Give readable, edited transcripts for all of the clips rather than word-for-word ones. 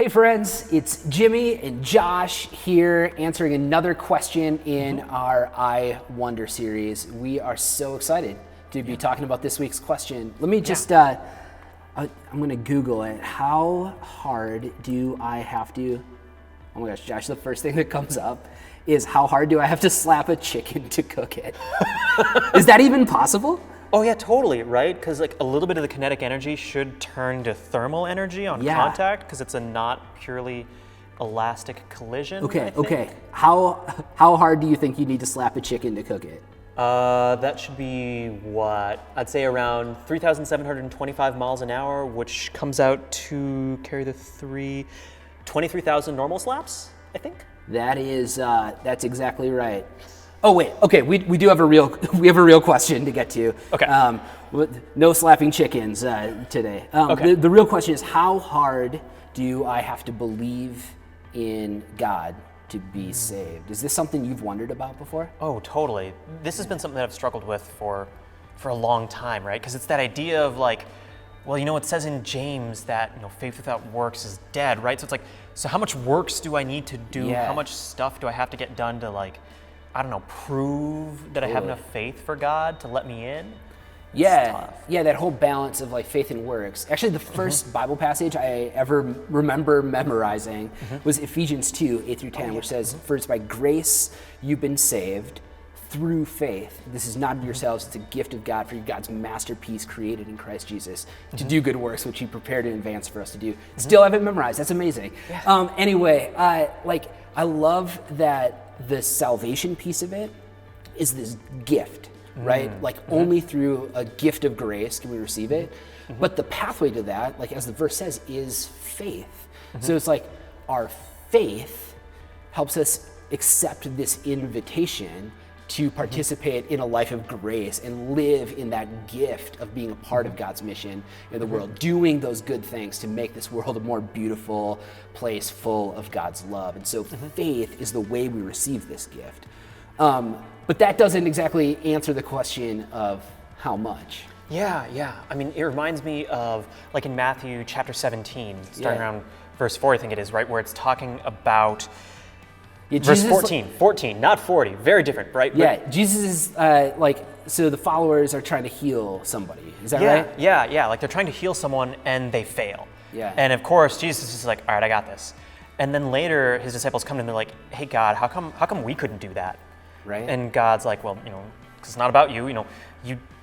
Hey friends, it's Jimmy and Josh here answering another question in our I Wonder series. We are so excited to be talking about this week's question. Let me just, I'm gonna Google it. How hard do I have to, oh my gosh, Josh, the first thing that comes up is how hard do I have to slap a chicken to cook it? Is that even possible? Oh yeah, totally, right? Because like a little bit of the kinetic energy should turn to thermal energy on contact because it's a not purely elastic collision. Okay. How hard do you think you need to slap a chicken to cook it? That should be what? I'd say around 3,725 miles an hour, which comes out to carry the 23,000 normal slaps, I think. That is, that's exactly right. Oh wait, okay, we do have a real question to get to. Okay. No slapping chickens today. Okay. The real question is, how hard do I have to believe in God to be saved? Is this something you've wondered about before? Oh, totally. This has been something that I've struggled with for a long time, right? Because it's that idea of like, well, it says in James that faith without works is dead, right? So it's like, so how much works do I need to do? Yeah. How much stuff do I have to get done to prove that I have enough faith for God to let me in? Yeah, that whole balance of like faith and works. Actually, the first Bible passage I ever remember memorizing was Ephesians 2, 8 through 10, which says, "For it's by grace you've been saved through faith. This is not of yourselves, it's a gift of God, for you're God's masterpiece created in Christ Jesus to do good works, which he prepared in advance for us to do." Still haven't memorized, that's amazing. Yeah. Anyway, I love that the salvation piece of it is this gift, right? Only through a gift of grace can we receive it. But the pathway to that, like as the verse says, is faith. So it's like our faith helps us accept this invitation to participate in a life of grace and live in that gift of being a part of God's mission in the world, doing those good things to make this world a more beautiful place full of God's love. And so faith is the way we receive this gift. But that doesn't exactly answer the question of how much. Yeah. I mean, it reminds me of like in Matthew chapter 17, starting around verse 4, I think it is, right? Where it's talking about verse 14, not 40, very different, right? Yeah, Jesus is so the followers are trying to heal somebody, is that right? Yeah, like they're trying to heal someone and they fail. Yeah. And of course, Jesus is like, all right, I got this. And then later his disciples come to him and they're like, hey God, how come we couldn't do that? Right. And God's like, well, because it's not about you,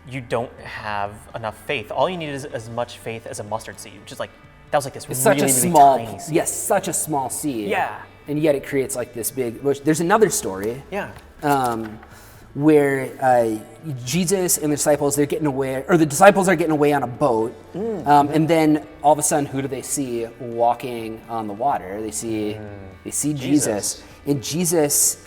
you don't have enough faith. All you need is as much faith as a mustard seed, which is like, that was like this it's really, such a really small, tiny seed. Yes, such a small seed. Yeah. And yet it creates like this big bush. There's another story. Yeah. Where Jesus and the disciples, the disciples are getting away on a boat. And then all of a sudden, who do they see walking on the water? They see Jesus. And Jesus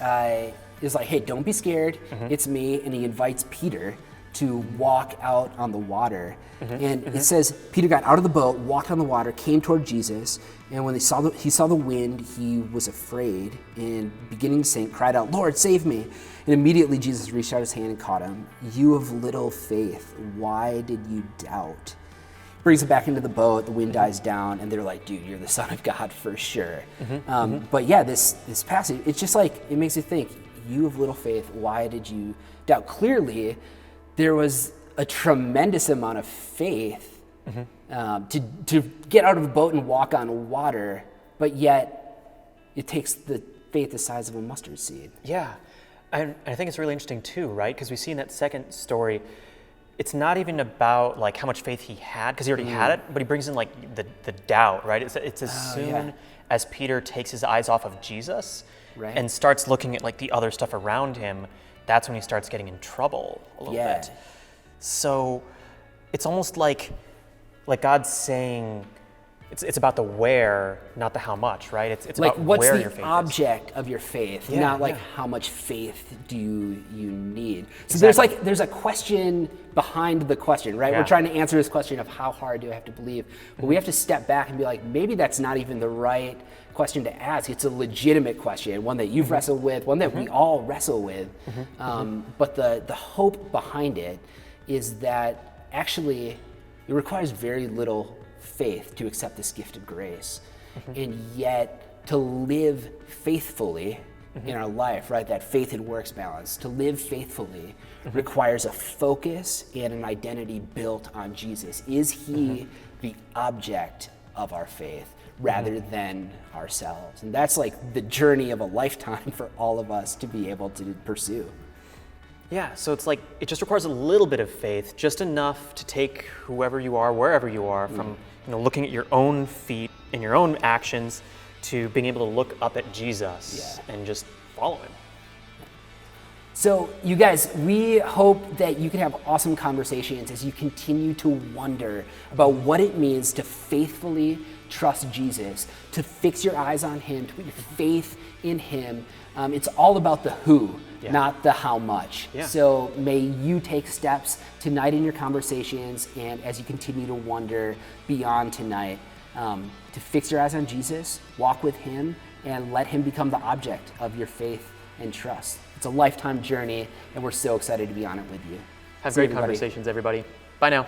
is like, hey, don't be scared. It's me. And he invites Peter to walk out on the water. And it says, Peter got out of the boat, walked on the water, came toward Jesus, and when he saw the wind, he was afraid, and beginning to sink, cried out, "Lord, save me." And immediately Jesus reached out his hand and caught him. "You of little faith, why did you doubt?" Brings him back into the boat, the wind dies down, and they're like, dude, you're the Son of God for sure. But yeah, this passage, it's just like, it makes you think, you of little faith, why did you doubt? Clearly, there was a tremendous amount of faith to get out of a boat and walk on water, but yet it takes the faith the size of a mustard seed. Yeah, and I think it's really interesting too, right? Because we see in that second story, it's not even about like how much faith he had, because he already had it, but he brings in like the doubt, right? It's as soon as Peter takes his eyes off of Jesus and starts looking at like the other stuff around him, that's when he starts getting in trouble a little bit. So it's almost like God's saying it's about the where, not the how much, right? It's like about what's where the your faith object of your faith, not like how much faith do you need. So Exactly. there's a question behind the question, right? Yeah. We're trying to answer this question of how hard do I have to believe, but we have to step back and be like, maybe that's not even the right question to ask. It's a legitimate question, one that you've wrestled with, one that we all wrestle with. But the hope behind it is that actually it requires very little faith to accept this gift of grace. and yet to live faithfully in our life, right? That faith and works balance. To live faithfully requires a focus and an identity built on Jesus. Is he the object of our faith rather than ourselves? And that's like the journey of a lifetime for all of us to be able to pursue. Yeah, so it's like it just requires a little bit of faith, just enough to take whoever you are, wherever you are, from looking at your own feet and your own actions to being able to look up at Jesus and just follow him. So you guys, we hope that you can have awesome conversations as you continue to wonder about what it means to faithfully trust Jesus, to fix your eyes on him, to put your faith in him. It's all about the who, not the how much. Yeah. So may you take steps tonight in your conversations and as you continue to wonder beyond tonight, to fix your eyes on Jesus, walk with him, and let him become the object of your faith and trust. It's a lifetime journey, and we're so excited to be on it with you. Have great conversations, everybody. Bye now.